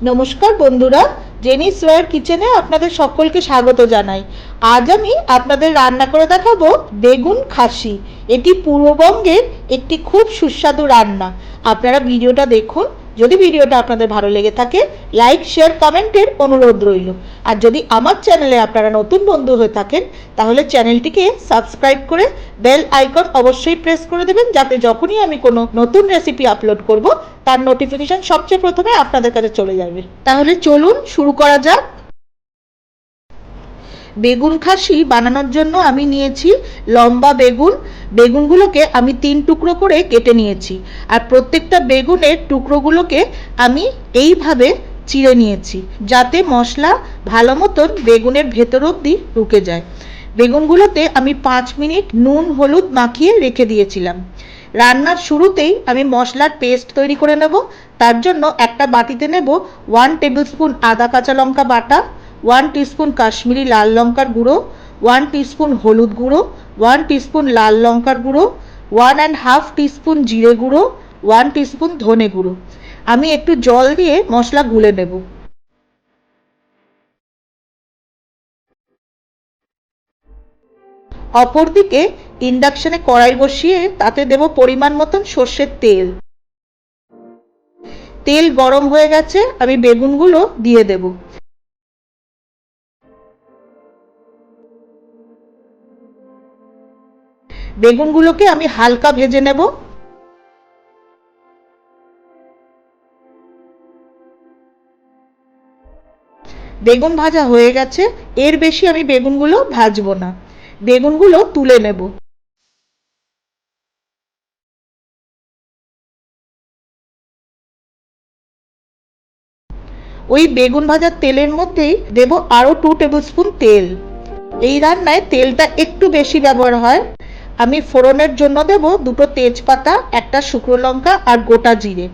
নমস্কার বন্ধুরা, জেনি সোয়ার কিচেনে আপনাদের সকলকে স্বাগত জানাই। আজ আমি আপনাদের রান্না করে দেখাবো বেগুন খাসি। এটি পূর্ববঙ্গের একটি খুব সুস্বাদু রান্না। আপনারা ভিডিওটা দেখুন। যদি ভিডিওটা আপনাদের ভালো লেগে থাকে, লাইক শেয়ার কমেন্টের অনুরোধ রইল। আর যদি আমার চ্যানেলে আপনারা নতুন বন্ধু হয়ে থাকেন, তাহলে চ্যানেলটিকে সাবস্ক্রাইব করে বেল আইকন অবশ্যই প্রেস করে দেবেন, যাতে যখনই আমি কোনো নতুন রেসিপি আপলোড করব তার নোটিফিকেশন সবচেয়ে প্রথমে আপনাদের কাছে চলে যাবে। তাহলে চলুন শুরু করা যাক। বেগুন খাসি বানানোর জন্য আমি নিয়েছি লম্বা বেগুন। বেগুনগুলোকে আমি 3 টুকরো করে কেটে নিয়েছি, আর প্রত্যেকটা বেগুনের টুকরোগুলোকে আমি এইভাবে চিড়ে নিয়েছি, যাতে মশলা ভালো মতন বেগুনের ভেতর অবধি ঢুকে যায়। বেগুনগুলোতে আমি 5 মিনিট নুন হলুদ মাখিয়ে রেখে দিয়েছিলাম। রান্নার শুরুতেই আমি মশলার পেস্ট তৈরি করে নেব। তার জন্য একটা বাটিতে নেব 1 টেবিল স্পুন আদা কাঁচা লঙ্কা বাটা, 1 টিস্পুন কাশ্মীরি লাল লঙ্কার গুঁড়ো, 1 টিস্পুন হলুদ গুঁড়ো, 1 টিস্পুন লাল লঙ্কার গুঁড়ো, 1.5 টিস্পুন জিরে গুঁড়ো, 1 টিস্পুন ধনে গুঁড়ো। আমি একটু জল দিয়ে মশলা গুলে নেব। অপরদিকে ইন্ডাকশনে কড়াই বসিয়ে তাতে দেব পরিমাণ মতন সর্ষের তেল। তেল গরম হয়ে গেছে, আমি বেগুনগুলো দিয়ে দেব। বেগুনগুলোকে আমি হালকা ভেজে নেব। বেগুন ভাজা হয়ে গেছে, এর বেশি আমি বেগুনগুলো ভাজবো না। বেগুনগুলো তুলে নেব। ওই বেগুন ভাজার তেলের মধ্যেই দেব আরো 2 টেবিল স্পুন তেল। এই রান্নায় তেলটা একটু বেশি ব্যবহার হয়। আমি ফোড়নের জন্য দেব 2টো তেজপাতা, একটা শুকনো লঙ্কা আর গোটা জিরে।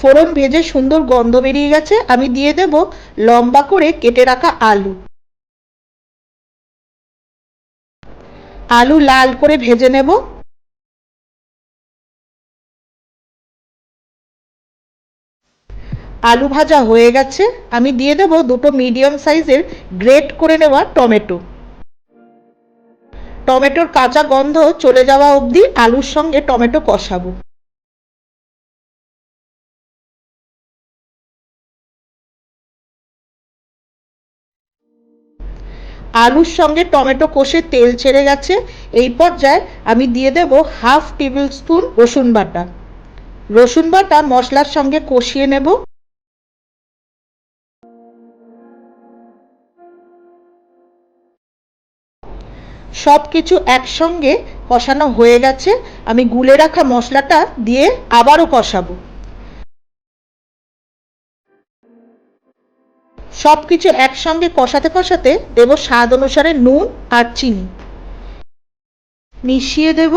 ফোড়ন ভেজে সুন্দর গন্ধ বেরিয়ে গেছে, আমি দিয়ে দেব লম্বা করে কেটে রাখা আলু। আলু লাল করে ভেজে নেব। আলু ভাজা হয়ে গেছে, আমি দিয়ে দেব 2টো মিডিয়াম সাইজের গ্রেট করে নেওয়া টমেটো। টমেটোর কাঁচা গন্ধ চলে যাওয়া অবধি আলুর সঙ্গে টমেটো কষাবো। আলুর সঙ্গে টমেটো কষে তেল ছেড়ে গেছে। এই পর্যায়ে আমি দিয়ে দেব 1/2 টেবিল স্পুন রসুন বাটা। রসুন বাটা মশলার সঙ্গে কষিয়ে নেব। সব কিছু একসঙ্গে কষানো হয়ে গেছে, আমি গুলে রাখা মশলাটা দিয়ে আবারও কষাবো। সব কিছু একসঙ্গে কষাতে কষাতে দেব স্বাদ অনুসারে নুন আর চিনি। মিশিয়ে দেব।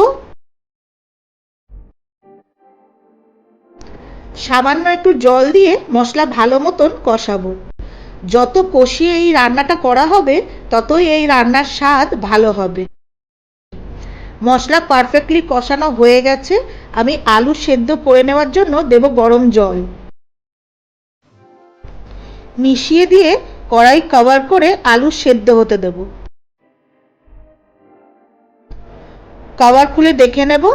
সামান্য একটু জল দিয়ে মশলা ভালো মতন কষাবো। যত কষিয়ে এই রান্নাটা করা হবে, ততই এই রান্নার স্বাদ ভালো হবে। মশলা পারফেক্টলি কষানো হয়ে গেছে, আমি আলু সেদ্ধ করে নেওয়ার জন্য দেব গরম জল। মিশিয়ে দিয়ে কড়াই কভার করে আলু সেদ্ধ হতে দেব। কভার খুলে দেখে নেব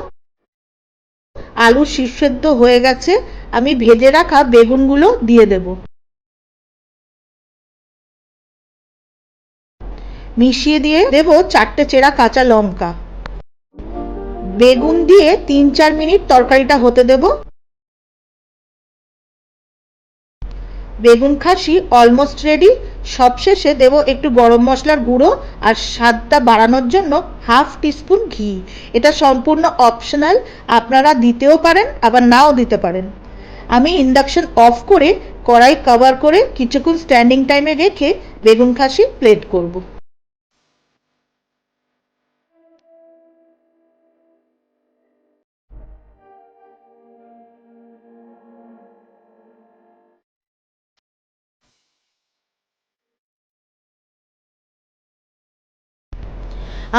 আলু সেদ্ধ হয়ে গেছে। আমি ভেজে রাখা বেগুনগুলো দিয়ে দেব। মিশিয়ে দিয়ে দেব 4টে চেরা কাঁচা লঙ্কা। বেগুন দিয়ে 3-4 মিনিট তরকারিটা হতে দেব। বেগুন খাসি অলমোস্ট রেডি। সবশেষে দেব একটু গরম মশলার গুঁড়ো, আর স্বাদটা বাড়ানোর জন্য 1/2 টিস্পুন ঘি। এটা সম্পূর্ণ অপশনাল, আপনারা দিতেও পারেন আবার নাও দিতে পারেন। আমি ইন্ডাকশন অফ করে কড়াই কভার করে কিছুক্ষণ স্ট্যান্ডিং টাইমে রেখে বেগুন খাসি প্লেট করব।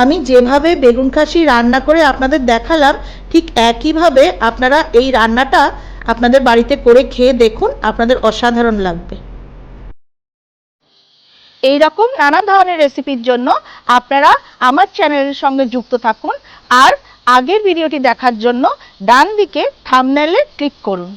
আমি যেভাবে বেগুন খাসি রান্না করে আপনাদের দেখালাম, ঠিক একইভাবে আপনারা এই রান্নাটা আপনাদের বাড়িতে করে খেয়ে দেখুন, আপনাদের অসাধারণ লাগবে। এই রকম নানা ধরনের রেসিপির জন্য আপনারা আমার চ্যানেলের সঙ্গে যুক্ত থাকুন আর আগের ভিডিওটি দেখার জন্য ডান দিকে থাম্বনেইলে ক্লিক করুন।